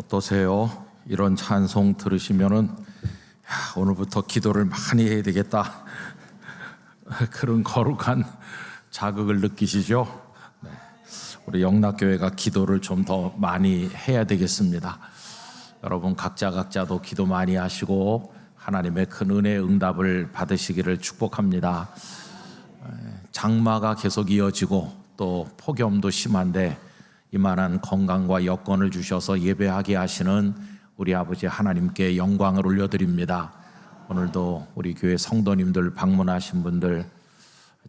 어떠세요? 이런 찬송 들으시면은 오늘부터 기도를 많이 해야 되겠다 그런 거룩한 자극을 느끼시죠? 네. 우리 영락교회가 기도를 좀 더 많이 해야 되겠습니다. 여러분 각자도 기도 많이 하시고 하나님의 큰 은혜의 응답을 받으시기를 축복합니다. 장마가 계속 이어지고 또 폭염도 심한데 이만한 건강과 여건을 주셔서 예배하게 하시는 우리 아버지 하나님께 영광을 올려드립니다. 오늘도 우리 교회 성도님들 방문하신 분들,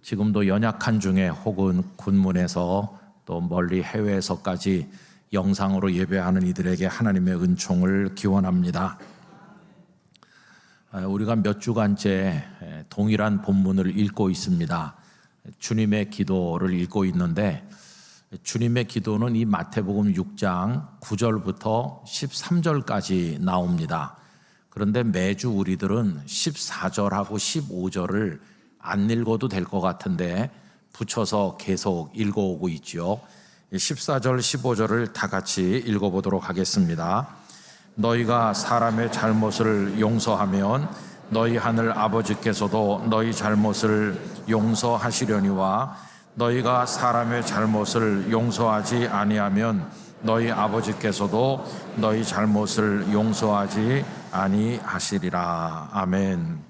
지금도 연약한 중에 혹은 군문에서 또 멀리 해외에서까지 영상으로 예배하는 이들에게 하나님의 은총을 기원합니다. 우리가 몇 주간째 동일한 본문을 읽고 있습니다. 주님의 기도를 읽고 있는데, 주님의 기도는 이 마태복음 6장 9절부터 13절까지 나옵니다. 그런데 매주 우리들은 14절하고 15절을 안 읽어도 될 것 같은데 붙여서 계속 읽어오고 있죠. 14절 15절을 다 같이 읽어보도록 하겠습니다. 너희가 사람의 잘못을 용서하면 너희 하늘 아버지께서도 너희 잘못을 용서하시려니와 너희가 사람의 잘못을 용서하지 아니하면 너희 아버지께서도 너희 잘못을 용서하지 아니하시리라. 아멘.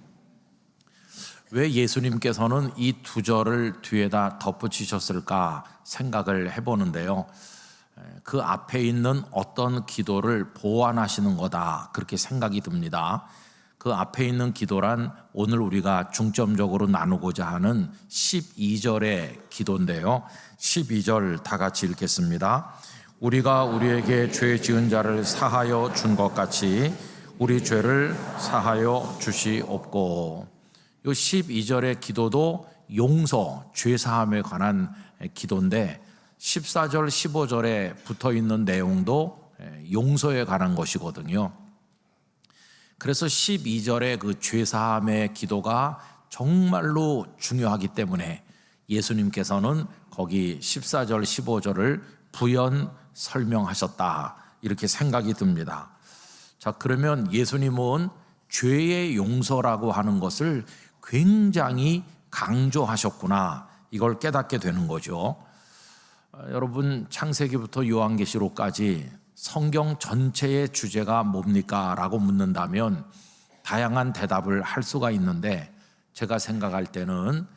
왜 예수님께서는 이 두 절을 뒤에다 덧붙이셨을까 생각을 해보는데요, 그 앞에 있는 어떤 기도를 보완하시는 거다 그렇게 생각이 듭니다. 그 앞에 있는 기도란 오늘 우리가 중점적으로 나누고자 하는 12절의 기도인데요, 12절 다 같이 읽겠습니다. 우리가 우리에게 죄 지은 자를 사하여 준 것 같이 우리 죄를 사하여 주시옵고. 이 12절의 기도도 용서, 죄사함에 관한 기도인데 14절, 15절에 붙어있는 내용도 용서에 관한 것이거든요. 그래서 12절의 그 죄사함의 기도가 정말로 중요하기 때문에 예수님께서는 거기 14절, 15절을 부연 설명하셨다 이렇게 생각이 듭니다. 자, 그러면 예수님은 죄의 용서라고 하는 것을 굉장히 강조하셨구나, 이걸 깨닫게 되는 거죠. 여러분, 창세기부터 요한계시록까지 성경 전체의 주제가 뭡니까? 라고 묻는다면 다양한 대답을 할 수가 있는데, 제가 생각할 때는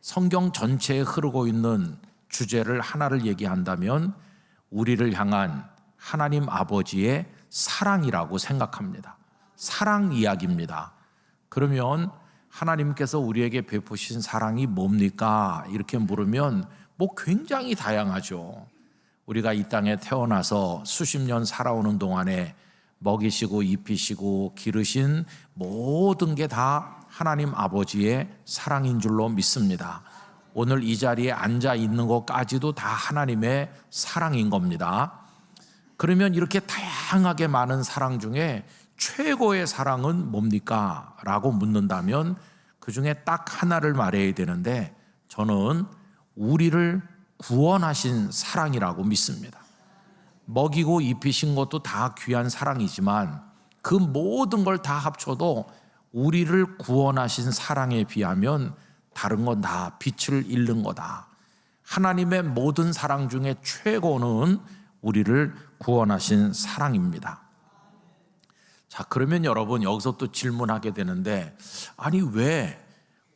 성경 전체에 흐르고 있는 주제를 하나를 얘기한다면 우리를 향한 하나님 아버지의 사랑이라고 생각합니다. 사랑 이야기입니다. 그러면 하나님께서 우리에게 베푸신 사랑이 뭡니까? 이렇게 물으면 굉장히 다양하죠. 우리가 이 땅에 태어나서 수십 년 살아오는 동안에 먹이시고 입히시고 기르신 모든 게 다 하나님 아버지의 사랑인 줄로 믿습니다. 오늘 이 자리에 앉아 있는 것까지도 다 하나님의 사랑인 겁니다. 그러면 이렇게 다양하게 많은 사랑 중에 최고의 사랑은 뭡니까? 라고 묻는다면 그 중에 딱 하나를 말해야 되는데, 저는 우리를 구원하신 사랑이라고 믿습니다. 먹이고 입히신 것도 다 귀한 사랑이지만 그 모든 걸 다 합쳐도 우리를 구원하신 사랑에 비하면 다른 건 다 빛을 잃는 거다. 하나님의 모든 사랑 중에 최고는 우리를 구원하신 사랑입니다. 자, 그러면 여러분 여기서 또 질문하게 되는데, 아니 왜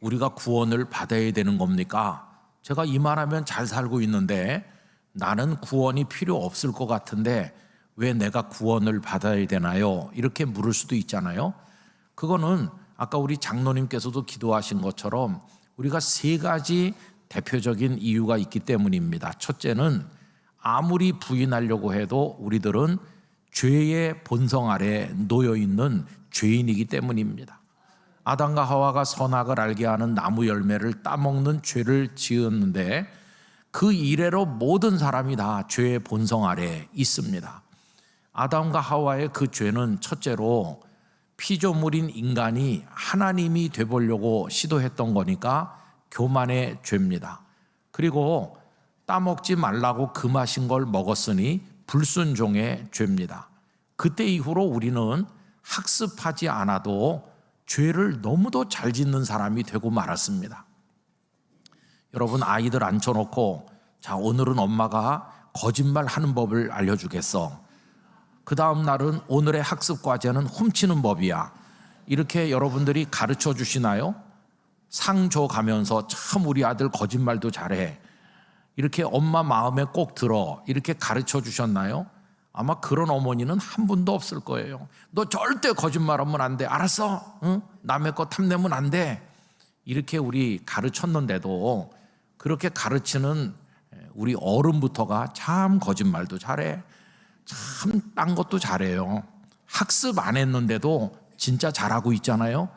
우리가 구원을 받아야 되는 겁니까? 제가 이만하면 잘 살고 있는데 나는 구원이 필요 없을 것 같은데 왜 내가 구원을 받아야 되나요? 이렇게 물을 수도 있잖아요. 그거는 아까 우리 장로님께서도 기도하신 것처럼 우리가 세 가지 대표적인 이유가 있기 때문입니다. 첫째는 아무리 부인하려고 해도 우리들은 죄의 본성 아래 놓여있는 죄인이기 때문입니다. 아담과 하와가 선악을 알게 하는 나무 열매를 따먹는 죄를 지었는데 그 이래로 모든 사람이 다 죄의 본성 아래 있습니다. 아담과 하와의 그 죄는 첫째로 피조물인 인간이 하나님이 되보려고 시도했던 거니까 교만의 죄입니다. 그리고 따먹지 말라고 금하신 걸 먹었으니 불순종의 죄입니다. 그때 이후로 우리는 학습하지 않아도 죄를 너무도 잘 짓는 사람이 되고 말았습니다. 여러분, 아이들 앉혀놓고 자, 오늘은 엄마가 거짓말하는 법을 알려주겠어. 그 다음 날은 오늘의 학습 과제는 훔치는 법이야. 이렇게 여러분들이 가르쳐 주시나요? 상 줘가면서 참 우리 아들 거짓말도 잘해. 이렇게 엄마 마음에 꼭 들어. 이렇게 가르쳐 주셨나요? 아마 그런 어머니는 한 분도 없을 거예요. 너 절대 거짓말하면 안 돼. 알았어? 응? 남의 거 탐내면 안 돼. 이렇게 우리 가르쳤는데도 그렇게 가르치는 우리 어른부터가 참 거짓말도 잘해. 참 딴 것도 잘해요. 학습 안 했는데도 진짜 잘하고 있잖아요.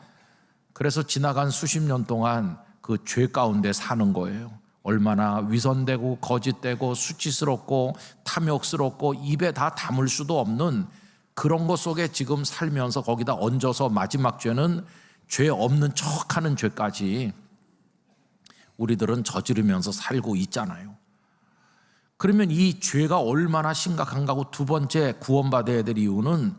그래서 지나간 수십 년 동안 그 죄 가운데 사는 거예요. 얼마나 위선되고 거짓되고 수치스럽고 탐욕스럽고 입에 다 담을 수도 없는 그런 것 속에 지금 살면서 거기다 얹어서 마지막 죄는 죄 없는 척하는 죄까지 우리들은 저지르면서 살고 있잖아요. 그러면 이 죄가 얼마나 심각한가 하고 두 번째 구원받아야 될 이유는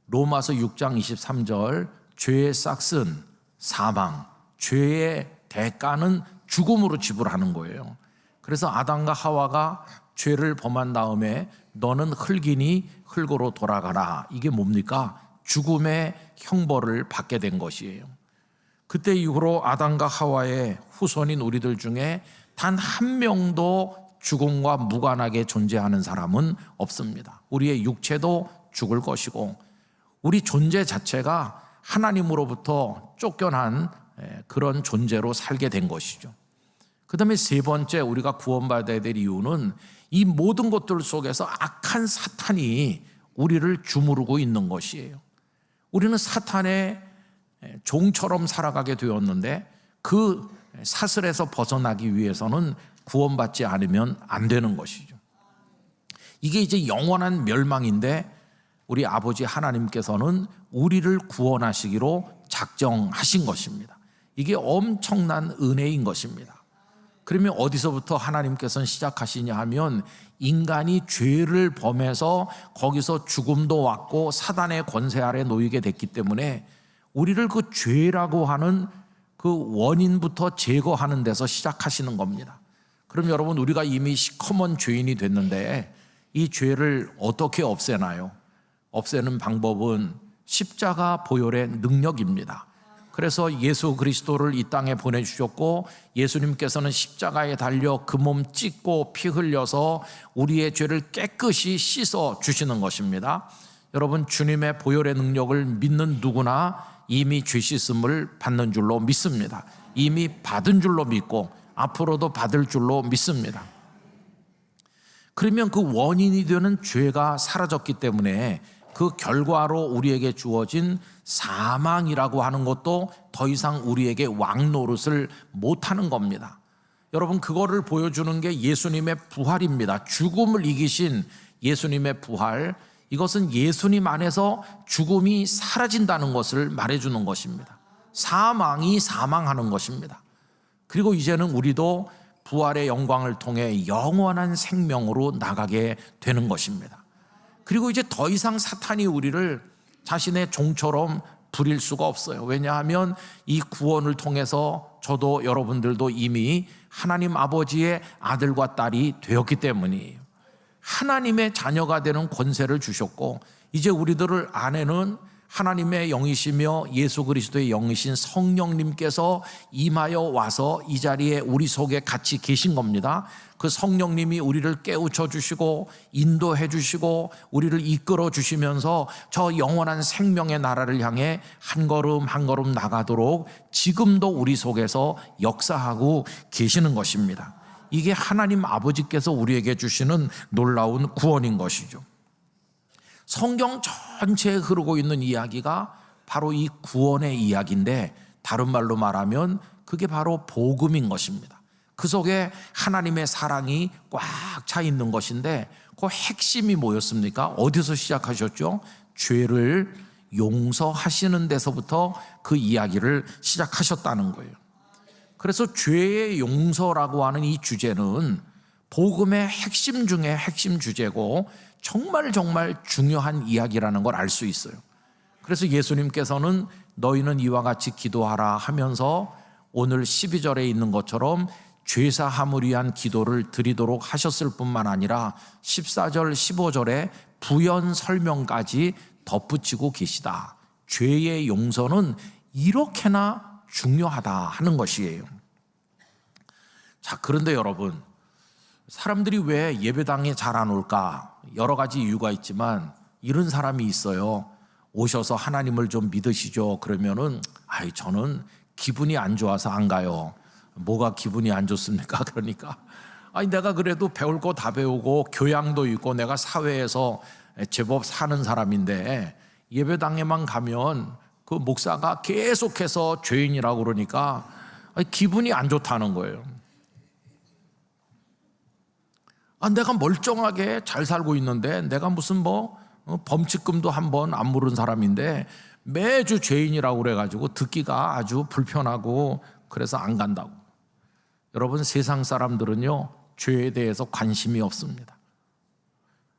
로마서 6장 23절 죄의 싹은 사망, 죄의 대가는 죽음으로 지불하는 거예요. 그래서 아담과 하와가 죄를 범한 다음에 너는 흙이니 흙으로 돌아가라. 이게 뭡니까? 죽음의 형벌을 받게 된 것이에요. 그때 이후로 아담과 하와의 후손인 우리들 중에 단 한 명도 죽음과 무관하게 존재하는 사람은 없습니다. 우리의 육체도 죽을 것이고 우리 존재 자체가 하나님으로부터 쫓겨난 그런 존재로 살게 된 것이죠. 그 다음에 세 번째 우리가 구원받아야 될 이유는 이 모든 것들 속에서 악한 사탄이 우리를 주무르고 있는 것이에요. 우리는 사탄의 종처럼 살아가게 되었는데 그 사슬에서 벗어나기 위해서는 구원받지 않으면 안 되는 것이죠. 이게 이제 영원한 멸망인데 우리 아버지 하나님께서는 우리를 구원하시기로 작정하신 것입니다. 이게 엄청난 은혜인 것입니다. 그러면 어디서부터 하나님께서는 시작하시냐 하면 인간이 죄를 범해서 거기서 죽음도 왔고 사단의 권세 아래 놓이게 됐기 때문에 우리를 그 죄라고 하는 그 원인부터 제거하는 데서 시작하시는 겁니다. 그럼 여러분, 우리가 이미 시커먼 죄인이 됐는데 이 죄를 어떻게 없애나요? 없애는 방법은 십자가 보혈의 능력입니다. 그래서 예수 그리스도를 이 땅에 보내주셨고 예수님께서는 십자가에 달려 그 몸 찢고 피 흘려서 우리의 죄를 깨끗이 씻어 주시는 것입니다. 여러분, 주님의 보혈의 능력을 믿는 누구나 이미 죄 씻음을 받는 줄로 믿습니다. 이미 받은 줄로 믿고 앞으로도 받을 줄로 믿습니다. 그러면 그 원인이 되는 죄가 사라졌기 때문에 그 결과로 우리에게 주어진 사망이라고 하는 것도 더 이상 우리에게 왕노릇을 못하는 겁니다. 여러분, 그거를 보여주는 게 예수님의 부활입니다. 죽음을 이기신 예수님의 부활, 이것은 예수님 안에서 죽음이 사라진다는 것을 말해주는 것입니다. 사망이 사망하는 것입니다. 그리고 이제는 우리도 부활의 영광을 통해 영원한 생명으로 나가게 되는 것입니다. 그리고 이제 더 이상 사탄이 우리를 자신의 종처럼 부릴 수가 없어요. 왜냐하면 이 구원을 통해서 저도 여러분들도 이미 하나님 아버지의 아들과 딸이 되었기 때문이에요. 하나님의 자녀가 되는 권세를 주셨고 이제 우리들 안에는 하나님의 영이시며 예수 그리스도의 영이신 성령님께서 임하여 와서 이 자리에 우리 속에 같이 계신 겁니다. 그 성령님이 우리를 깨우쳐 주시고 인도해 주시고 우리를 이끌어 주시면서 저 영원한 생명의 나라를 향해 한 걸음 한 걸음 나가도록 지금도 우리 속에서 역사하고 계시는 것입니다. 이게 하나님 아버지께서 우리에게 주시는 놀라운 구원인 것이죠. 성경 전체에 흐르고 있는 이야기가 바로 이 구원의 이야기인데 다른 말로 말하면 그게 바로 복음인 것입니다. 그 속에 하나님의 사랑이 꽉 차 있는 것인데 그 핵심이 뭐였습니까? 어디서 시작하셨죠? 죄를 용서하시는 데서부터 그 이야기를 시작하셨다는 거예요. 그래서 죄의 용서라고 하는 이 주제는 복음의 핵심 중에 핵심 주제고 정말 중요한 이야기라는 걸 알 수 있어요. 그래서 예수님께서는 너희는 이와 같이 기도하라 하면서 오늘 12절에 있는 것처럼 죄사함을 위한 기도를 드리도록 하셨을 뿐만 아니라 14절 15절에 부연 설명까지 덧붙이고 계시다. 죄의 용서는 이렇게나 중요하다 하는 것이에요. 자, 그런데 여러분, 사람들이 왜 예배당에 잘 안 올까? 여러 가지 이유가 있지만 이런 사람이 있어요. 오셔서 하나님을 좀 믿으시죠. 그러면은 저는 기분이 안 좋아서 안 가요. 뭐가 기분이 안 좋습니까? 그러니까 내가 그래도 배울 거 다 배우고 교양도 있고 내가 사회에서 제법 사는 사람인데 예배당에만 가면 그 목사가 계속해서 죄인이라고 그러니까 기분이 안 좋다는 거예요. 내가 멀쩡하게 잘 살고 있는데 내가 무슨 범칙금도 한 번 안 물은 사람인데 매주 죄인이라고 그래가지고 듣기가 아주 불편하고 그래서 안 간다고. 여러분, 세상 사람들은요 죄에 대해서 관심이 없습니다.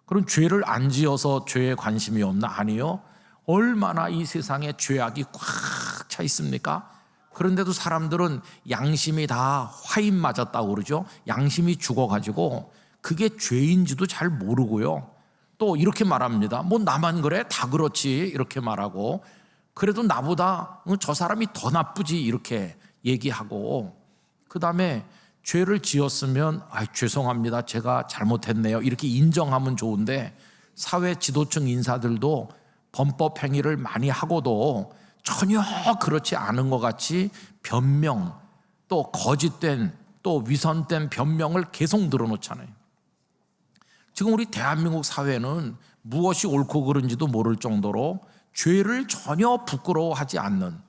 그럼 죄를 안 지어서 죄에 관심이 없나? 아니요. 얼마나 이 세상에 죄악이 꽉 차 있습니까? 그런데도 사람들은 양심이 다 화인 맞았다고 그러죠. 양심이 죽어가지고 그게 죄인지도 잘 모르고요. 또 이렇게 말합니다. 나만 그래? 다 그렇지. 이렇게 말하고 그래도 나보다 저 사람이 더 나쁘지 이렇게 얘기하고 그 다음에 죄를 지었으면 죄송합니다. 제가 잘못했네요. 이렇게 인정하면 좋은데 사회 지도층 인사들도 범법 행위를 많이 하고도 전혀 그렇지 않은 것 같이 변명 또 거짓된 또 위선된 변명을 계속 늘어놓잖아요. 지금 우리 대한민국 사회는 무엇이 옳고 그른지도 모를 정도로 죄를 전혀 부끄러워하지 않는,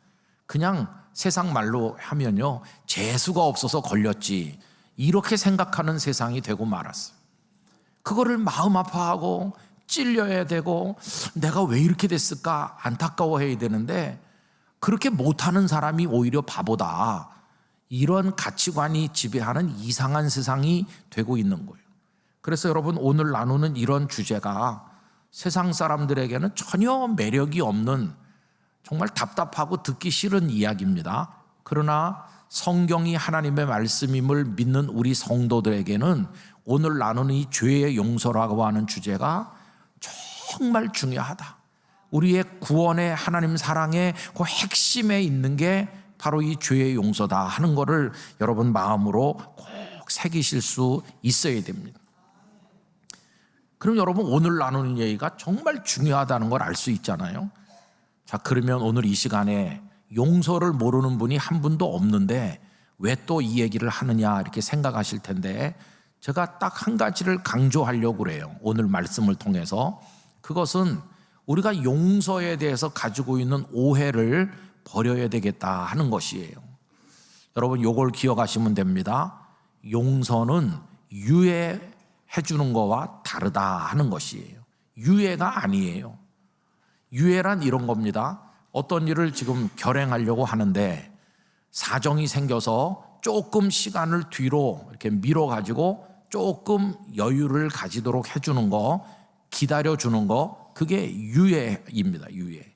그냥 세상 말로 하면요 재수가 없어서 걸렸지 이렇게 생각하는 세상이 되고 말았어요. 그거를 마음 아파하고 찔려야 되고 내가 왜 이렇게 됐을까 안타까워해야 되는데 그렇게 못하는 사람이 오히려 바보다, 이런 가치관이 지배하는 이상한 세상이 되고 있는 거예요. 그래서 여러분, 오늘 나누는 이런 주제가 세상 사람들에게는 전혀 매력이 없는 정말 답답하고 듣기 싫은 이야기입니다. 그러나 성경이 하나님의 말씀임을 믿는 우리 성도들에게는 오늘 나누는 이 죄의 용서라고 하는 주제가 정말 중요하다. 우리의 구원의 하나님 사랑의 그 핵심에 있는 게 바로 이 죄의 용서다 하는 것을 여러분 마음으로 꼭 새기실 수 있어야 됩니다. 그럼 여러분, 오늘 나누는 얘기가 정말 중요하다는 걸 알 수 있잖아요. 자, 그러면 오늘 이 시간에 용서를 모르는 분이 한 분도 없는데 왜 또 이 얘기를 하느냐 이렇게 생각하실 텐데, 제가 딱 한 가지를 강조하려고 그래요. 오늘 말씀을 통해서. 그것은 우리가 용서에 대해서 가지고 있는 오해를 버려야 되겠다 하는 것이에요. 여러분, 요걸 기억하시면 됩니다. 용서는 유예해 주는 거와 다르다 하는 것이에요. 유예가 아니에요. 유예란 이런 겁니다. 어떤 일을 지금 결행하려고 하는데 사정이 생겨서 조금 시간을 뒤로 이렇게 밀어가지고 조금 여유를 가지도록 해주는 거, 기다려주는 거, 그게 유예입니다. 유예.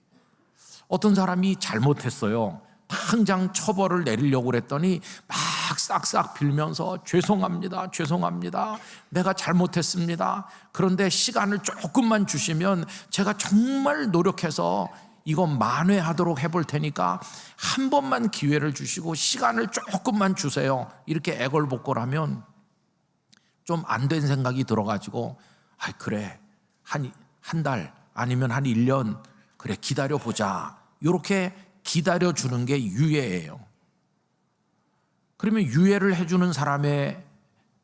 어떤 사람이 잘못했어요. 당장 처벌을 내리려고 그랬더니 막 싹싹 빌면서 죄송합니다. 죄송합니다. 내가 잘못했습니다. 그런데 시간을 조금만 주시면 제가 정말 노력해서 이거 만회하도록 해볼 테니까 한 번만 기회를 주시고 시간을 조금만 주세요. 이렇게 애걸복걸하면 좀 안 된 생각이 들어가지고 그래, 한 달 아니면 한 1년 그래 기다려보자. 이렇게 기다려주는 게 유예예요. 그러면 유예를 해주는 사람의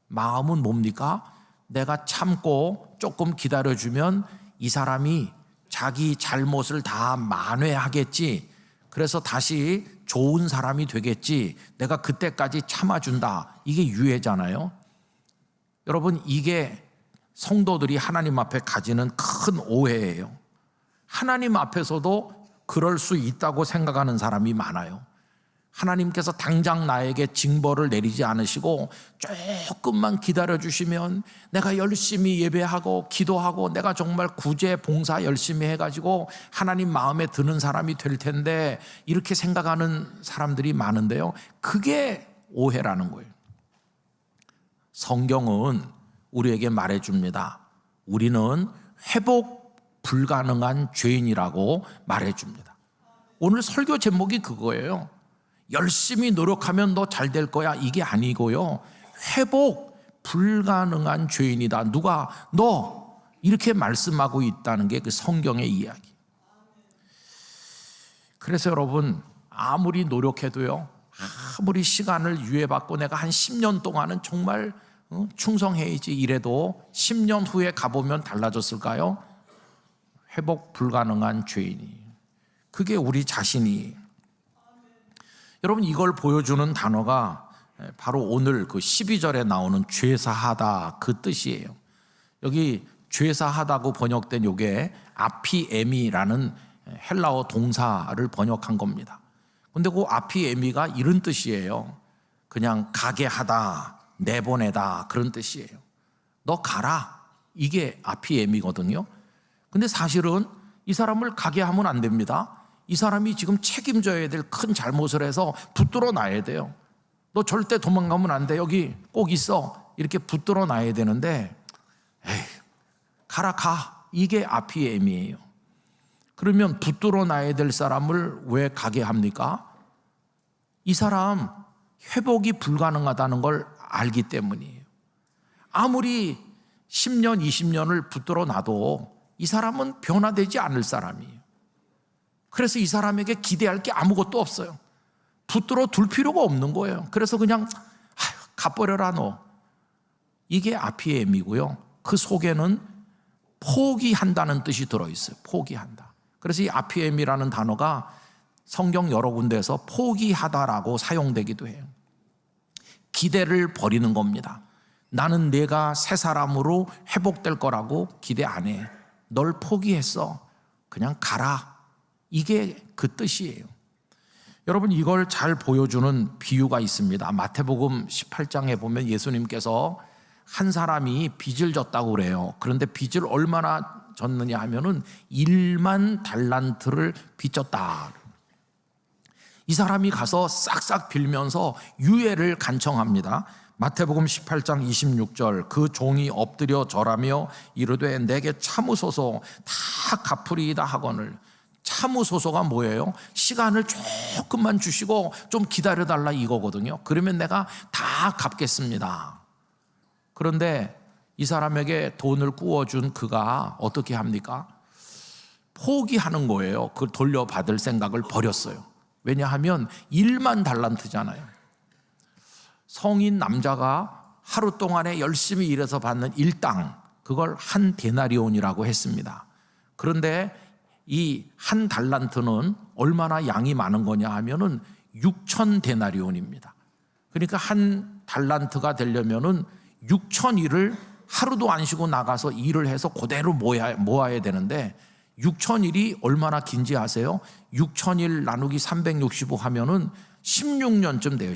마음은 뭡니까? 내가 참고 조금 기다려주면 이 사람이 자기 잘못을 다 만회하겠지. 그래서 다시 좋은 사람이 되겠지. 내가 그때까지 참아준다. 이게 유예잖아요. 여러분, 이게 성도들이 하나님 앞에 가지는 큰 오해예요. 하나님 앞에서도 그럴 수 있다고 생각하는 사람이 많아요. 하나님께서 당장 나에게 징벌을 내리지 않으시고 조금만 기다려주시면 내가 열심히 예배하고 기도하고 내가 정말 구제 봉사 열심히 해가지고 하나님 마음에 드는 사람이 될 텐데, 이렇게 생각하는 사람들이 많은데요, 그게 오해라는 거예요. 성경은 우리에게 말해줍니다. 우리는 회복 불가능한 죄인이라고 말해줍니다. 오늘 설교 제목이 그거예요. 열심히 노력하면 너 잘 될 거야, 이게 아니고요, 회복 불가능한 죄인이다. 누가? 너. 이렇게 말씀하고 있다는 게 그 성경의 이야기. 그래서 여러분, 아무리 노력해도요, 아무리 시간을 유예받고 내가 한 10년 동안은 정말 충성해야지 이래도 10년 후에 가보면 달라졌을까요? 회복 불가능한 죄인이. 그게 우리 자신이. 여러분, 이걸 보여주는 단어가 바로 오늘 그 12절에 나오는 죄사하다, 그 뜻이에요. 여기 죄사하다고 번역된 요게 아피에미라는 헬라어 동사를 번역한 겁니다. 근데 그 아피에미가 이런 뜻이에요. 그냥 가게 하다, 내보내다, 그런 뜻이에요. 너 가라, 이게 아피에미거든요. 근데 사실은 이 사람을 가게 하면 안 됩니다. 이 사람이 지금 책임져야 될 큰 잘못을 해서 붙들어 놔야 돼요. 너 절대 도망가면 안 돼, 여기 꼭 있어, 이렇게 붙들어 놔야 되는데, 에이, 가라, 가, 이게 아피엠이에요. 그러면 붙들어 놔야 될 사람을 왜 가게 합니까? 이 사람 회복이 불가능하다는 걸 알기 때문이에요. 아무리 10년, 20년을 붙들어 놔도 이 사람은 변화되지 않을 사람이에요. 그래서 이 사람에게 기대할 게 아무것도 없어요. 붙들어 둘 필요가 없는 거예요. 그래서 그냥 가버려라 너. 이게 아피엠이고요. 그 속에는 포기한다는 뜻이 들어있어요. 포기한다. 그래서 이 아피엠이라는 단어가 성경 여러 군데에서 포기하다라고 사용되기도 해요. 기대를 버리는 겁니다. 나는 내가 새 사람으로 회복될 거라고 기대 안 해. 널 포기했어. 그냥 가라. 이게 그 뜻이에요. 여러분, 이걸 잘 보여주는 비유가 있습니다. 마태복음 18장에 보면 예수님께서 한 사람이 빚을 졌다고 그래요. 그런데 빚을 얼마나 졌느냐 하면은 1만 달란트를 빚졌다. 이 사람이 가서 싹싹 빌면서 유예를 간청합니다. 마태복음 18장 26절, 그 종이 엎드려 절하며 이르되 내게 참으소서, 다 갚으리이다 하거늘. 참으소서가 뭐예요? 시간을 조금만 주시고 좀 기다려달라, 이거거든요. 그러면 내가 다 갚겠습니다. 그런데 이 사람에게 돈을 구워준 그가 어떻게 합니까? 포기하는 거예요. 그걸 돌려받을 생각을 버렸어요. 왜냐하면 1만 달란트잖아요. 성인 남자가 하루 동안에 열심히 일해서 받는 일당, 그걸 한 데나리온이라고 했습니다. 그런데 이 한 달란트는 얼마나 양이 많은 거냐 하면은 6천 데나리온입니다. 그러니까 한 달란트가 되려면은 6천 일을 하루도 안 쉬고 나가서 일을 해서 그대로 모아야 되는데, 6천 일이 얼마나 긴지 아세요? 6천 일 나누기 365 하면은 16년쯤 돼요.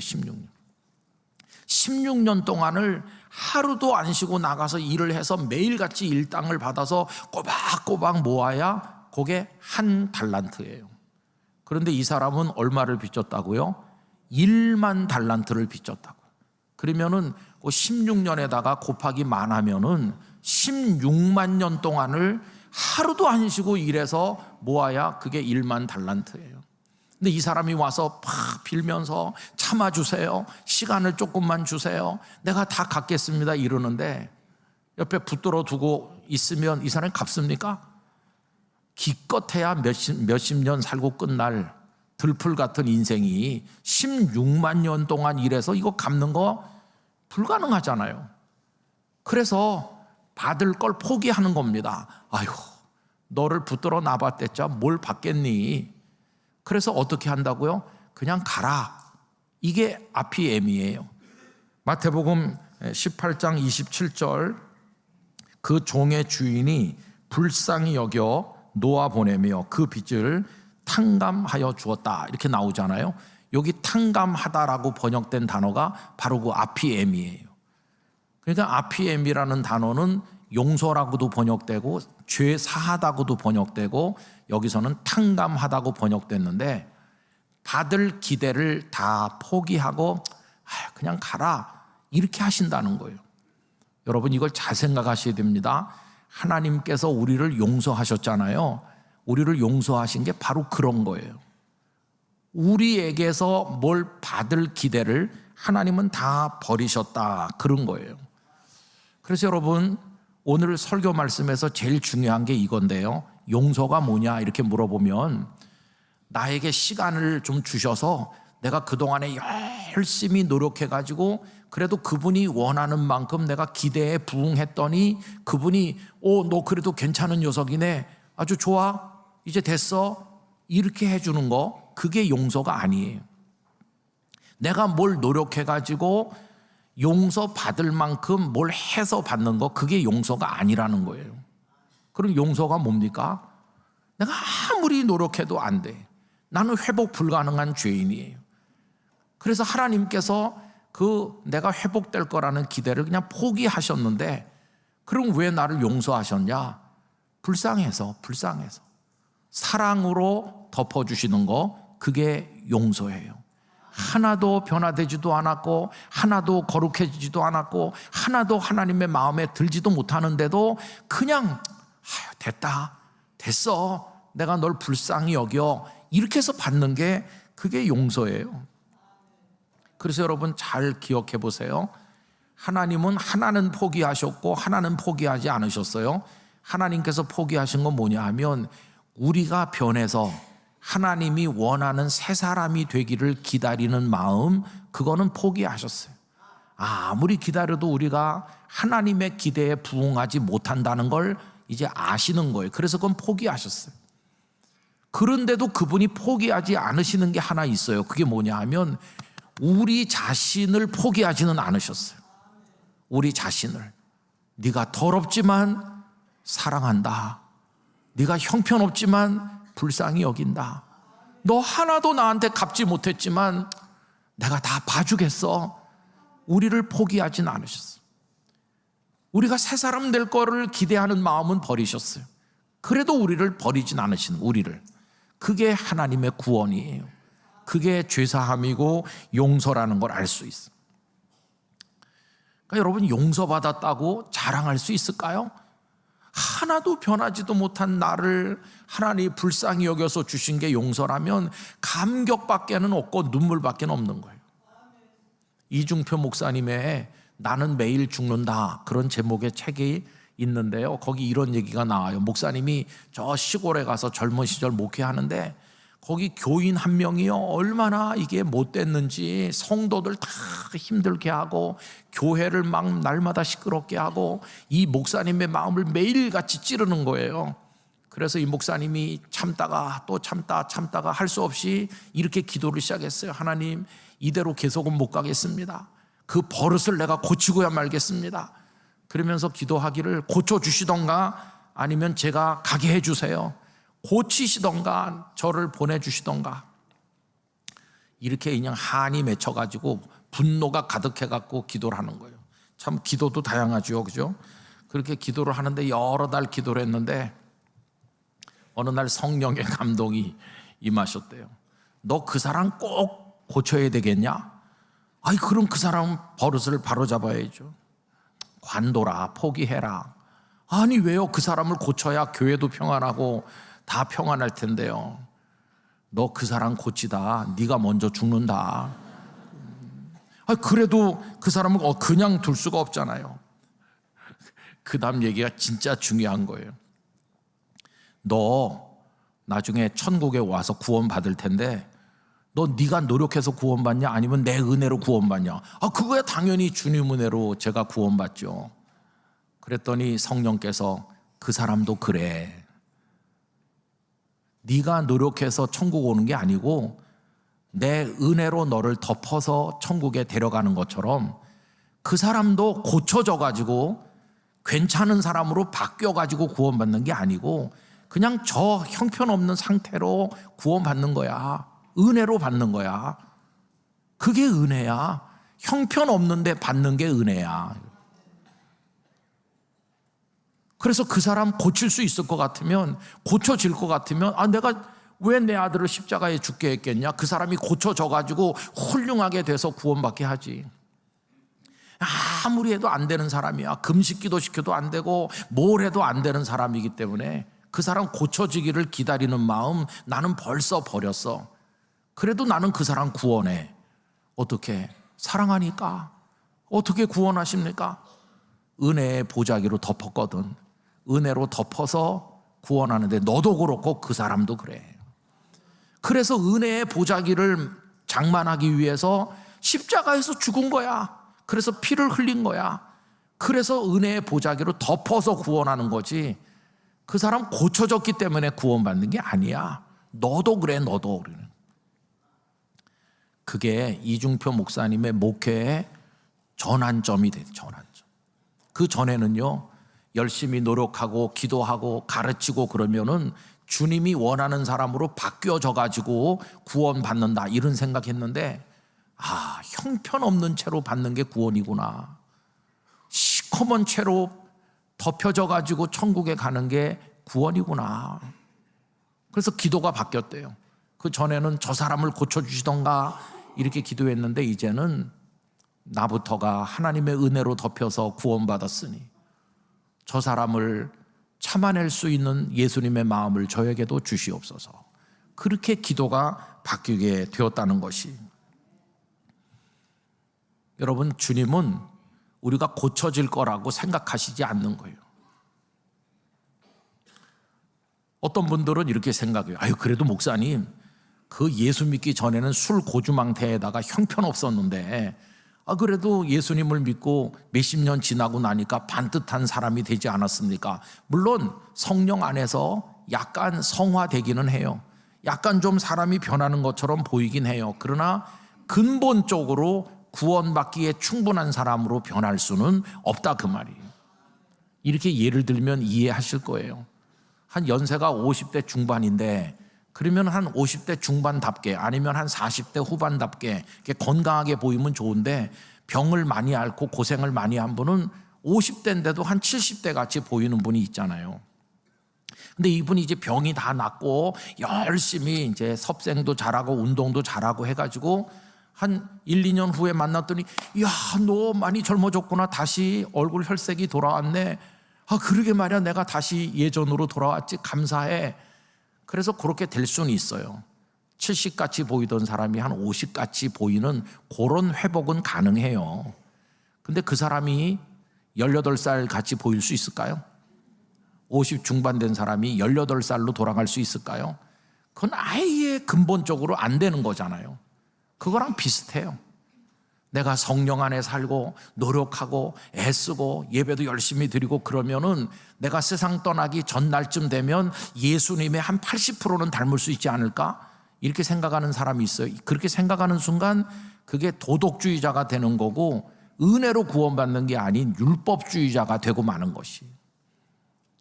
16년 동안을 하루도 안 쉬고 나가서 일을 해서 매일같이 일당을 받아서 꼬박꼬박 모아야 그게 한 달란트예요. 그런데 이 사람은 얼마를 빚졌다고요? 1만 달란트를 빚졌다고. 그러면은 그 16년에다가 곱하기 만 하면은 16만 년 동안을 하루도 안 쉬고 일해서 모아야 그게 1만 달란트예요. 근데 이 사람이 와서 팍 빌면서 참아주세요, 시간을 조금만 주세요, 내가 다 갚겠습니다 이러는데, 옆에 붙들어 두고 있으면 이 사람이 갚습니까? 기껏해야 몇십 년 살고 끝날 들풀 같은 인생이 16만 년 동안 일해서 이거 갚는 거 불가능하잖아요. 그래서 받을 걸 포기하는 겁니다. 아이고, 너를 붙들어 놔봤댔자 뭘 받겠니? 그래서 어떻게 한다고요? 그냥 가라. 이게 아피엠이에요. 마태복음 18장 27절, 그 종의 주인이 불쌍히 여겨 놓아 보내며 그 빚을 탕감하여 주었다, 이렇게 나오잖아요. 여기 탕감하다라고 번역된 단어가 바로 그 아피엠이에요. 그러니까 아피엠이라는 단어는 용서라고도 번역되고 죄 사하다고도 번역되고 여기서는 탕감하다고 번역됐는데 받을 기대를 다 포기하고 그냥 가라 이렇게 하신다는 거예요. 여러분 이걸 잘 생각하셔야 됩니다. 하나님께서 우리를 용서하셨잖아요. 우리를 용서하신 게 바로 그런 거예요. 우리에게서 뭘 받을 기대를 하나님은 다 버리셨다 그런 거예요. 그래서 여러분 오늘 설교 말씀에서 제일 중요한 게 이건데요. 용서가 뭐냐 이렇게 물어보면 나에게 시간을 좀 주셔서 내가 그동안에 열심히 노력해가지고 그래도 그분이 원하는 만큼 내가 기대에 부응했더니 그분이 너 그래도 괜찮은 녀석이네 아주 좋아 이제 됐어 이렇게 해주는 거 그게 용서가 아니에요. 내가 뭘 노력해가지고 용서받을 만큼 뭘 해서 받는 거 그게 용서가 아니라는 거예요. 그럼 용서가 뭡니까? 내가 아무리 노력해도 안 돼. 나는 회복 불가능한 죄인이에요. 그래서 하나님께서 내가 회복될 거라는 기대를 그냥 포기하셨는데 그럼 왜 나를 용서하셨냐? 불쌍해서 사랑으로 덮어주시는 거 그게 용서예요. 하나도 변화되지도 않았고 하나도 거룩해지지도 않았고 하나도 하나님의 마음에 들지도 못하는데도 그냥 됐어 내가 널 불쌍히 여겨 이렇게 해서 받는 게 그게 용서예요. 그래서 여러분 잘 기억해 보세요. 하나님은 하나는 포기하셨고 하나는 포기하지 않으셨어요. 하나님께서 포기하신 건 뭐냐 하면 우리가 변해서 하나님이 원하는 새 사람이 되기를 기다리는 마음 그거는 포기하셨어요. 아무리 기다려도 우리가 하나님의 기대에 부응하지 못한다는 걸 이제 아시는 거예요. 그래서 그건 포기하셨어요. 그런데도 그분이 포기하지 않으시는 게 하나 있어요. 그게 뭐냐 하면 우리 자신을 포기하지는 않으셨어요. 우리 자신을 네가 더럽지만 사랑한다. 네가 형편없지만 불쌍히 여긴다. 너 하나도 나한테 갚지 못했지만 내가 다 봐주겠어. 우리를 포기하진 않으셨어요. 우리가 새 사람 될 거를 기대하는 마음은 버리셨어요. 그래도 우리를 버리진 않으시는 우리를. 그게 하나님의 구원이에요. 그게 죄사함이고 용서라는 걸 알 수 있어요. 그러니까 여러분 용서받았다고 자랑할 수 있을까요? 하나도 변하지도 못한 나를 하나님이 불쌍히 여겨서 주신 게 용서라면 감격밖에는 없고 눈물밖에 없는 거예요. 이중표 목사님의 나는 매일 죽는다 그런 제목의 책이 있는데요. 거기 이런 얘기가 나와요. 목사님이 저 시골에 가서 젊은 시절 목회하는데 거기 교인 한 명이요 얼마나 이게 못됐는지 성도들 다 힘들게 하고 교회를 막 날마다 시끄럽게 하고 이 목사님의 마음을 매일같이 찌르는 거예요. 그래서 이 목사님이 참다가 또 참다가 할 수 없이 이렇게 기도를 시작했어요. 하나님 이대로 계속은 못 가겠습니다. 그 버릇을 내가 고치고야 말겠습니다. 그러면서 기도하기를 고쳐주시던가 아니면 제가 가게 해주세요. 고치시던가 저를 보내주시던가. 이렇게 그냥 한이 맺혀가지고 분노가 가득해갖고 기도를 하는 거예요. 참 기도도 다양하죠, 그죠? 그렇게 기도를 하는데 여러 달 기도를 했는데 어느 날 성령의 감동이 임하셨대요. 너 그 사람 꼭 고쳐야 되겠냐? 아이 그럼 그 사람 버릇을 바로잡아야죠. 관둬라, 포기해라. 아니 왜요? 그 사람을 고쳐야 교회도 평안하고 다 평안할 텐데요. 너 그 사람 고치다 네가 먼저 죽는다. 그래도 그 사람을 그냥 둘 수가 없잖아요. 그 다음 얘기가 진짜 중요한 거예요. 너 나중에 천국에 와서 구원받을 텐데 너 네가 노력해서 구원받냐 아니면 내 은혜로 구원받냐? 그거야 당연히 주님 은혜로 제가 구원받죠. 그랬더니 성령께서 그 사람도 그래. 네가 노력해서 천국 오는 게 아니고 내 은혜로 너를 덮어서 천국에 데려가는 것처럼 그 사람도 고쳐져 가지고 괜찮은 사람으로 바뀌어 가지고 구원받는 게 아니고 그냥 저 형편없는 상태로 구원받는 거야. 은혜로 받는 거야. 그게 은혜야. 형편없는데 받는 게 은혜야. 그래서 그 사람 고칠 수 있을 것 같으면, 고쳐질 것 같으면, 내가 왜 내 아들을 십자가에 죽게 했겠냐? 그 사람이 고쳐져 가지고 훌륭하게 돼서 구원받게 하지. 아무리 해도 안 되는 사람이야. 금식기도 시켜도 안 되고 뭘 해도 안 되는 사람이기 때문에 그 사람 고쳐지기를 기다리는 마음 나는 벌써 버렸어. 그래도 나는 그 사람 구원해. 어떻게? 사랑하니까. 어떻게 구원하십니까? 은혜의 보자기로 덮었거든. 은혜로 덮어서 구원하는데 너도 그렇고 그 사람도 그래. 그래서 은혜의 보자기를 장만하기 위해서 십자가에서 죽은 거야. 그래서 피를 흘린 거야. 그래서 은혜의 보자기로 덮어서 구원하는 거지. 그 사람 고쳐졌기 때문에 구원받는 게 아니야. 너도 그래, 너도 그래. 그게 이중표 목사님의 목회의 전환점이 돼, 전환점. 그 전에는요, 열심히 노력하고 기도하고 가르치고 그러면은 주님이 원하는 사람으로 바뀌어져 가지고 구원받는다 이런 생각했는데, 형편없는 채로 받는 게 구원이구나. 시커먼 채로 덮여져 가지고 천국에 가는 게 구원이구나. 그래서 기도가 바뀌었대요. 그 전에는 저 사람을 고쳐주시던가 이렇게 기도했는데 이제는 나부터가 하나님의 은혜로 덮여서 구원받았으니 저 사람을 참아낼 수 있는 예수님의 마음을 저에게도 주시옵소서. 그렇게 기도가 바뀌게 되었다는 것이, 여러분, 주님은 우리가 고쳐질 거라고 생각하시지 않는 거예요. 어떤 분들은 이렇게 생각해요. 그래도 목사님, 그 예수 믿기 전에는 술 고주망태에다가 형편없었는데 그래도 예수님을 믿고 몇십 년 지나고 나니까 반듯한 사람이 되지 않았습니까? 물론 성령 안에서 약간 성화되기는 해요. 약간 좀 사람이 변하는 것처럼 보이긴 해요. 그러나 근본적으로 구원받기에 충분한 사람으로 변할 수는 없다, 그 말이에요. 이렇게 예를 들면 이해하실 거예요. 한 연세가 50대 중반인데 그러면 한 50대 중반답게 아니면 한 40대 후반답게 건강하게 보이면 좋은데, 병을 많이 앓고 고생을 많이 한 분은 50대인데도 한 70대 같이 보이는 분이 있잖아요. 근데 이분이 이제 병이 다 낫고 열심히 이제 섭생도 잘하고 운동도 잘하고 해가지고 한 1, 2년 후에 만났더니, 너 많이 젊어졌구나. 다시 얼굴 혈색이 돌아왔네. 그러게 말이야. 내가 다시 예전으로 돌아왔지. 감사해. 그래서 그렇게 될 수는 있어요. 70같이 보이던 사람이 한 50같이 보이는 그런 회복은 가능해요. 근데 그 사람이 18살 같이 보일 수 있을까요? 50 중반 된 사람이 18살로 돌아갈 수 있을까요? 그건 아예 근본적으로 안 되는 거잖아요. 그거랑 비슷해요. 내가 성령 안에 살고 노력하고 애쓰고 예배도 열심히 드리고 그러면은 내가 세상 떠나기 전날쯤 되면 예수님의 한 80%는 닮을 수 있지 않을까? 이렇게 생각하는 사람이 있어요. 그렇게 생각하는 순간 그게 도덕주의자가 되는 거고 은혜로 구원받는 게 아닌 율법주의자가 되고 마는 것이.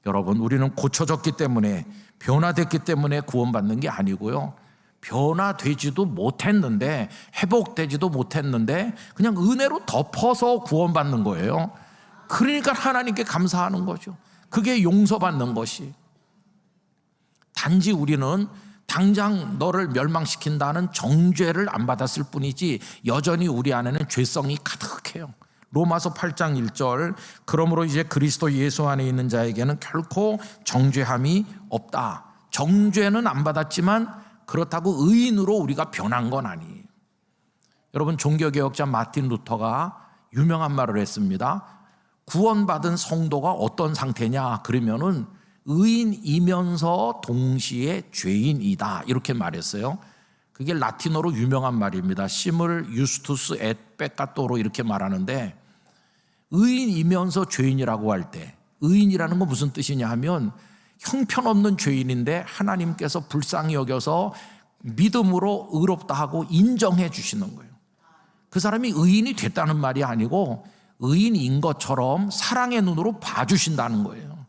여러분, 우리는 고쳐졌기 때문에, 변화됐기 때문에 구원받는 게 아니고요, 변화되지도 못했는데, 회복되지도 못했는데 그냥 은혜로 덮어서 구원받는 거예요. 그러니까 하나님께 감사하는 거죠. 그게 용서받는 것이. 단지 우리는 당장 너를 멸망시킨다는 정죄를 안 받았을 뿐이지 여전히 우리 안에는 죄성이 가득해요. 로마서 8장 1절, 그러므로 이제 그리스도 예수 안에 있는 자에게는 결코 정죄함이 없다. 정죄는 안 받았지만 그렇다고 의인으로 우리가 변한 건 아니에요. 여러분, 종교개혁자 마틴 루터가 유명한 말을 했습니다. 구원받은 성도가 어떤 상태냐 그러면은 의인이면서 동시에 죄인이다, 이렇게 말했어요. 그게 라틴어로 유명한 말입니다. 시물 유스투스 앳 페카토로 이렇게 말하는데, 의인이면서 죄인이라고 할 때, 의인이라는 건 무슨 뜻이냐 하면 형편없는 죄인인데 하나님께서 불쌍히 여겨서 믿음으로 의롭다 하고 인정해 주시는 거예요. 그 사람이 의인이 됐다는 말이 아니고 의인인 것처럼 사랑의 눈으로 봐주신다는 거예요.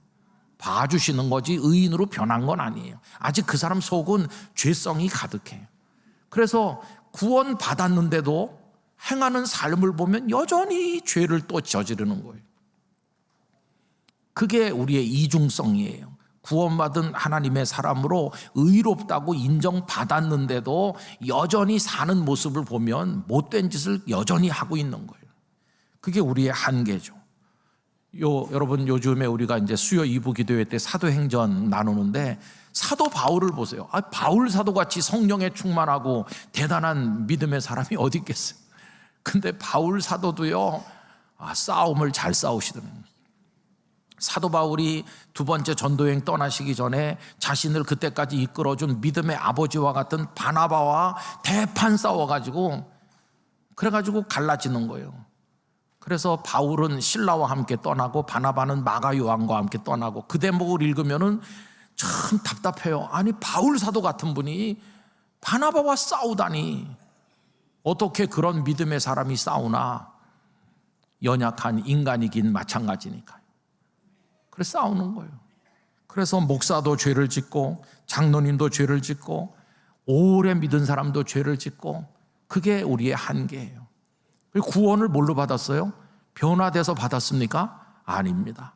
봐주시는 거지 의인으로 변한 건 아니에요. 아직 그 사람 속은 죄성이 가득해요. 그래서 구원 받았는데도 행하는 삶을 보면 여전히 죄를 또 저지르는 거예요. 그게 우리의 이중성이에요. 구원받은 하나님의 사람으로 의롭다고 인정받았는데도 여전히 사는 모습을 보면 못된 짓을 여전히 하고 있는 거예요. 그게 우리의 한계죠. 여러분, 요즘에 우리가 이제 수요 2부 기도회 때 사도행전 나누는데 사도 바울을 보세요. 바울 사도같이 성령에 충만하고 대단한 믿음의 사람이 어디 있겠어요. 근데 바울 사도도요, 싸움을 잘 싸우시더라고요. 사도 바울이 두 번째 전도여행 떠나시기 전에 자신을 그때까지 이끌어준 믿음의 아버지와 같은 바나바와 대판 싸워가지고 그래가지고 갈라지는 거예요. 그래서 바울은 실라와 함께 떠나고 바나바는 마가 요한과 함께 떠나고 그 대목을 읽으면은 참 답답해요. 아니, 바울 사도 같은 분이 바나바와 싸우다니 어떻게 그런 믿음의 사람이 싸우나. 연약한 인간이긴 마찬가지니까요. 그래서 싸우는 거예요. 그래서 목사도 죄를 짓고 장로님도 죄를 짓고 오래 믿은 사람도 죄를 짓고 그게 우리의 한계예요. 구원을 뭘로 받았어요? 변화돼서 받았습니까? 아닙니다.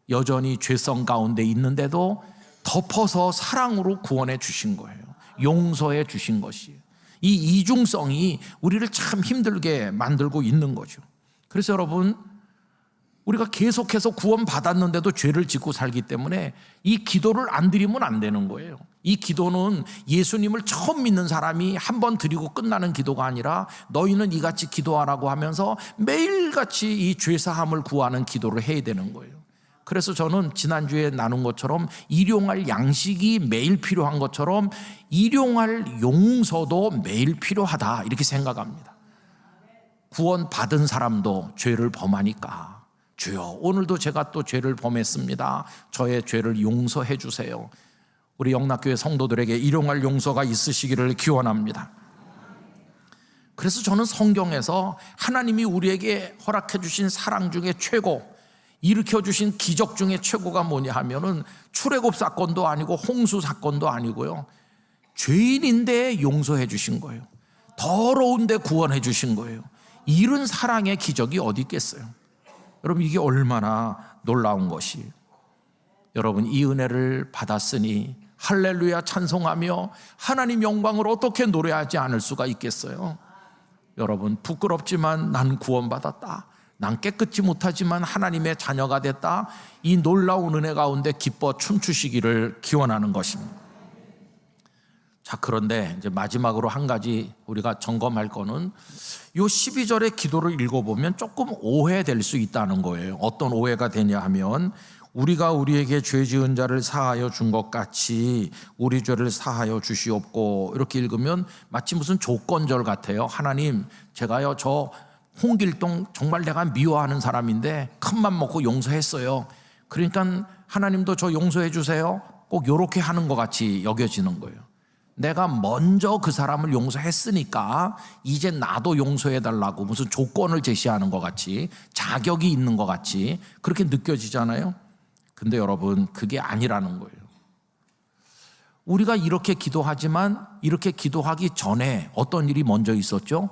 여전히 죄성 가운데 있는데도 덮어서 사랑으로 구원해 주신 거예요. 용서해 주신 것이에요. 이 이중성이 우리를 참 힘들게 만들고 있는 거죠. 그래서 여러분, 우리가 계속해서 구원받았는데도 죄를 짓고 살기 때문에 이 기도를 안 드리면 안 되는 거예요. 이 기도는 예수님을 처음 믿는 사람이 한 번 드리고 끝나는 기도가 아니라 너희는 이같이 기도하라고 하면서 매일같이 이 죄사함을 구하는 기도를 해야 되는 거예요. 그래서 저는 지난주에 나눈 것처럼 일용할 양식이 매일 필요한 것처럼 일용할 용서도 매일 필요하다, 이렇게 생각합니다. 구원받은 사람도 죄를 범하니까 주여, 오늘도 제가 또 죄를 범했습니다. 저의 죄를 용서해 주세요. 우리 영락교회 성도들에게 일용할 용서가 있으시기를 기원합니다. 그래서 저는 성경에서 하나님이 우리에게 허락해 주신 사랑 중에 최고, 일으켜 주신 기적 중에 최고가 뭐냐 하면은 출애굽 사건도 아니고 홍수 사건도 아니고요, 죄인인데 용서해 주신 거예요. 더러운데 구원해 주신 거예요. 이런 사랑의 기적이 어디 있겠어요? 여러분, 이게 얼마나 놀라운 것이에요. 여러분, 이 은혜를 받았으니 할렐루야 찬송하며 하나님 영광을 어떻게 노래하지 않을 수가 있겠어요? 여러분, 부끄럽지만 난 구원받았다, 난 깨끗이 못하지만 하나님의 자녀가 됐다, 이 놀라운 은혜 가운데 기뻐 춤추시기를 기원하는 것입니다. 자, 그런데 이제 마지막으로 한 가지 우리가 점검할 거는 이 12절의 기도를 읽어보면 조금 오해될 수 있다는 거예요. 어떤 오해가 되냐 하면, 우리가 우리에게 죄 지은 자를 사하여 준 것 같이 우리 죄를 사하여 주시옵고, 이렇게 읽으면 마치 무슨 조건절 같아요. 하나님, 제가요 저 홍길동 정말 내가 미워하는 사람인데 큰맘 먹고 용서했어요. 그러니까 하나님도 저 용서해 주세요. 꼭 이렇게 하는 것 같이 여겨지는 거예요. 내가 먼저 그 사람을 용서했으니까 이제 나도 용서해 달라고 무슨 조건을 제시하는 것 같이, 자격이 있는 것 같이 그렇게 느껴지잖아요. 근데 여러분, 그게 아니라는 거예요. 우리가 이렇게 기도하지만 이렇게 기도하기 전에 어떤 일이 먼저 있었죠?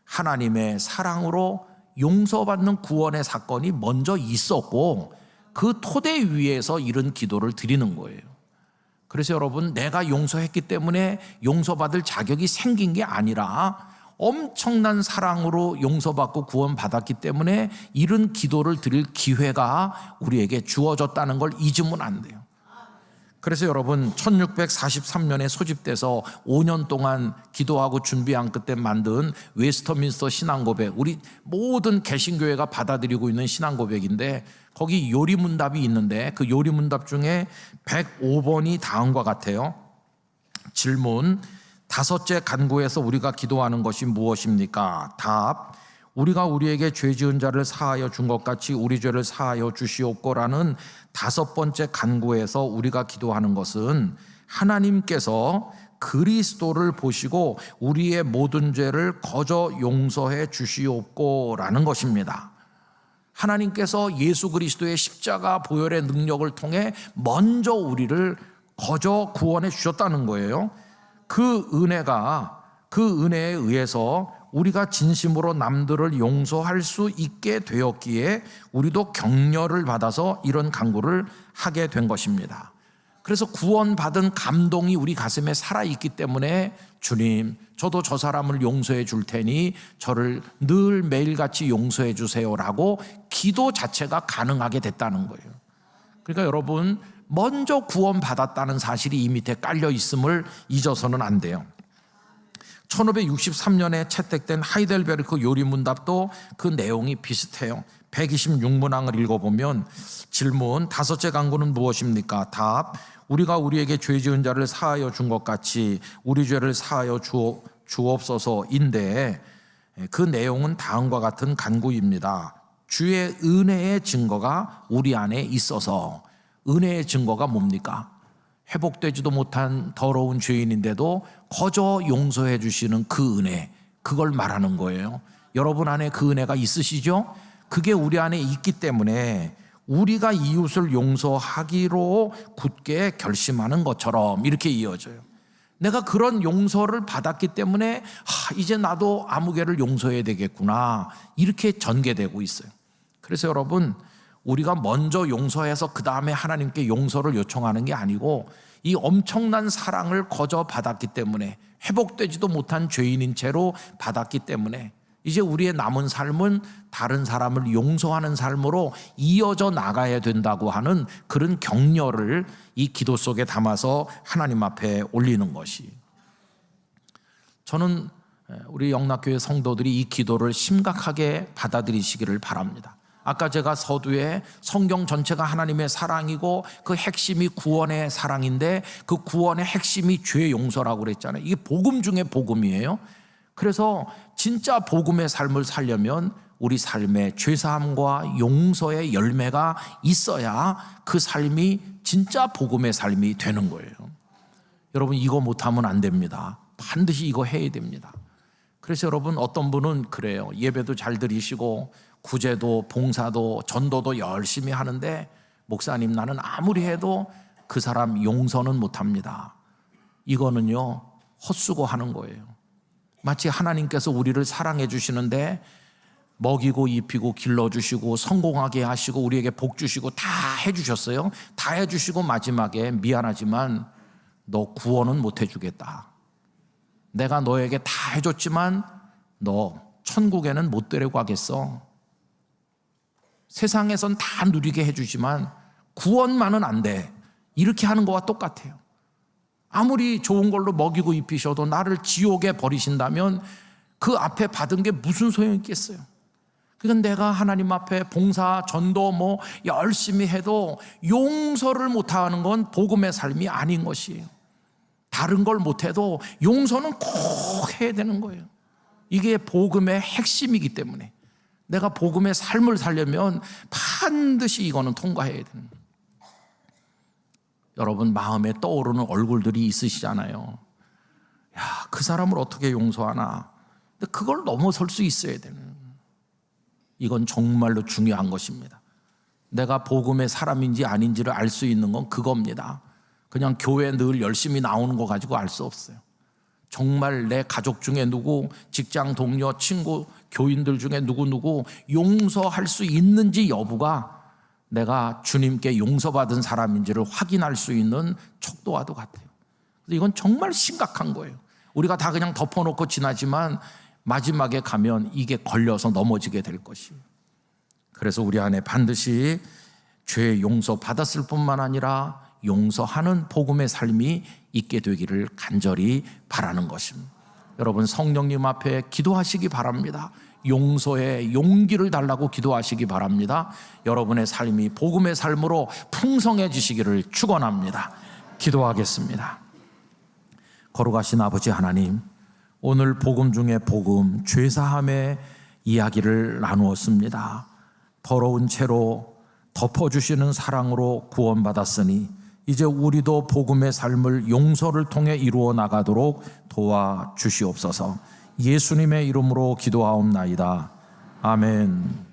하나님의 사랑으로 용서받는 구원의 사건이 먼저 있었고 그 토대 위에서 이런 기도를 드리는 거예요. 그래서 여러분, 내가 용서했기 때문에 용서받을 자격이 생긴 게 아니라 엄청난 사랑으로 용서받고 구원받았기 때문에 이런 기도를 드릴 기회가 우리에게 주어졌다는 걸 잊으면 안 돼요. 그래서 여러분, 1643년에 소집돼서 5년 동안 기도하고 준비한 그때 만든 웨스터민스터 신앙고백, 우리 모든 개신교회가 받아들이고 있는 신앙고백인데 거기 요리문답이 있는데 그 요리문답 중에 105번이 다음과 같아요. 질문: 다섯째 간구에서 우리가 기도하는 것이 무엇입니까? 답: 우리가 우리에게 죄 지은 자를 사하여 준 것 같이 우리 죄를 사하여 주시옵고라는 다섯 번째 간구에서 우리가 기도하는 것은 하나님께서 그리스도를 보시고 우리의 모든 죄를 거저 용서해 주시옵고라는 것입니다. 하나님께서 예수 그리스도의 십자가 보혈의 능력을 통해 먼저 우리를 거저 구원해 주셨다는 거예요. 그 은혜가 그 은혜에 의해서 우리가 진심으로 남들을 용서할 수 있게 되었기에 우리도 격려를 받아서 이런 간구를 하게 된 것입니다. 그래서 구원받은 감동이 우리 가슴에 살아있기 때문에 주님, 저도 저 사람을 용서해 줄 테니 저를 늘 매일같이 용서해 주세요라고 기도 자체가 가능하게 됐다는 거예요. 그러니까 여러분, 먼저 구원받았다는 사실이 이 밑에 깔려 있음을 잊어서는 안 돼요. 1563년에 채택된 하이델베르크 요리문답도 그 내용이 비슷해요. 126문항을 읽어보면 질문, 다섯째 간구는 무엇입니까? 답, 우리가 우리에게 죄 지은 자를 사하여 준 것 같이 우리 죄를 사하여 주옵소서인데 그 내용은 다음과 같은 간구입니다. 주의 은혜의 증거가 우리 안에 있어서. 은혜의 증거가 뭡니까? 회복되지도 못한 더러운 죄인인데도 거저 용서해 주시는 그 은혜, 그걸 말하는 거예요. 여러분 안에 그 은혜가 있으시죠? 그게 우리 안에 있기 때문에 우리가 이웃을 용서하기로 굳게 결심하는 것처럼 이렇게 이어져요. 내가 그런 용서를 받았기 때문에 이제 나도 아무개를 용서해야 되겠구나, 이렇게 전개되고 있어요. 그래서 여러분, 우리가 먼저 용서해서 그 다음에 하나님께 용서를 요청하는 게 아니고 이 엄청난 사랑을 거저 받았기 때문에, 회복되지도 못한 죄인인 채로 받았기 때문에 이제 우리의 남은 삶은 다른 사람을 용서하는 삶으로 이어져 나가야 된다고 하는 그런 격려를 이 기도 속에 담아서 하나님 앞에 올리는 것이, 저는 우리 영락교회 성도들이 이 기도를 심각하게 받아들이시기를 바랍니다. 아까 제가 서두에 성경 전체가 하나님의 사랑이고 그 핵심이 구원의 사랑인데 그 구원의 핵심이 죄 용서라고 그랬잖아요. 이게 복음 중에 복음이에요. 그래서 진짜 복음의 삶을 살려면 우리 삶에 죄사함과 용서의 열매가 있어야 그 삶이 진짜 복음의 삶이 되는 거예요. 여러분, 이거 못하면 안 됩니다. 반드시 이거 해야 됩니다. 그래서 여러분, 어떤 분은 그래요. 예배도 잘 드리시고 구제도 봉사도 전도도 열심히 하는데, 목사님 나는 아무리 해도 그 사람 용서는 못합니다. 이거는요, 헛수고하는 거예요. 마치 하나님께서 우리를 사랑해 주시는데 먹이고 입히고 길러주시고 성공하게 하시고 우리에게 복 주시고 다 해주셨어요. 다 해주시고 마지막에 미안하지만 너 구원은 못 해주겠다. 내가 너에게 다 해줬지만 너 천국에는 못 데려가겠어. 세상에선 다 누리게 해주지만 구원만은 안 돼. 이렇게 하는 거와 똑같아요. 아무리 좋은 걸로 먹이고 입히셔도 나를 지옥에 버리신다면 그 앞에 받은 게 무슨 소용이 있겠어요. 그러니까 내가 하나님 앞에 봉사, 전도 열심히 해도 용서를 못하는 건 복음의 삶이 아닌 것이에요. 다른 걸 못해도 용서는 꼭 해야 되는 거예요. 이게 복음의 핵심이기 때문에 내가 복음의 삶을 살려면 반드시 이거는 통과해야 되는 거예요. 여러분, 마음에 떠오르는 얼굴들이 있으시잖아요. 야, 그 사람을 어떻게 용서하나. 근데 그걸 넘어설 수 있어야 되는, 이건 정말로 중요한 것입니다. 내가 복음의 사람인지 아닌지를 알 수 있는 건 그겁니다. 그냥 교회 늘 열심히 나오는 거 가지고 알 수 없어요. 정말 내 가족 중에 누구, 직장 동료, 친구, 교인들 중에 누구 용서할 수 있는지 여부가 내가 주님께 용서받은 사람인지를 확인할 수 있는 척도와도 같아요. 이건 정말 심각한 거예요. 우리가 다 그냥 덮어놓고 지나지만 마지막에 가면 이게 걸려서 넘어지게 될 것이에요. 그래서 우리 안에 반드시 죄 용서 받았을 뿐만 아니라 용서하는 복음의 삶이 있게 되기를 간절히 바라는 것입니다. 여러분, 성령님 앞에 기도하시기 바랍니다. 용서의 용기를 달라고 기도하시기 바랍니다. 여러분의 삶이 복음의 삶으로 풍성해지시기를 축원합니다. 기도하겠습니다. 거룩하신 아버지 하나님, 오늘 복음 중에 복음, 죄사함의 이야기를 나누었습니다. 더러운 채로 덮어주시는 사랑으로 구원받았으니 이제 우리도 복음의 삶을 용서를 통해 이루어 나가도록 도와주시옵소서. 예수님의 이름으로 기도하옵나이다. 아멘.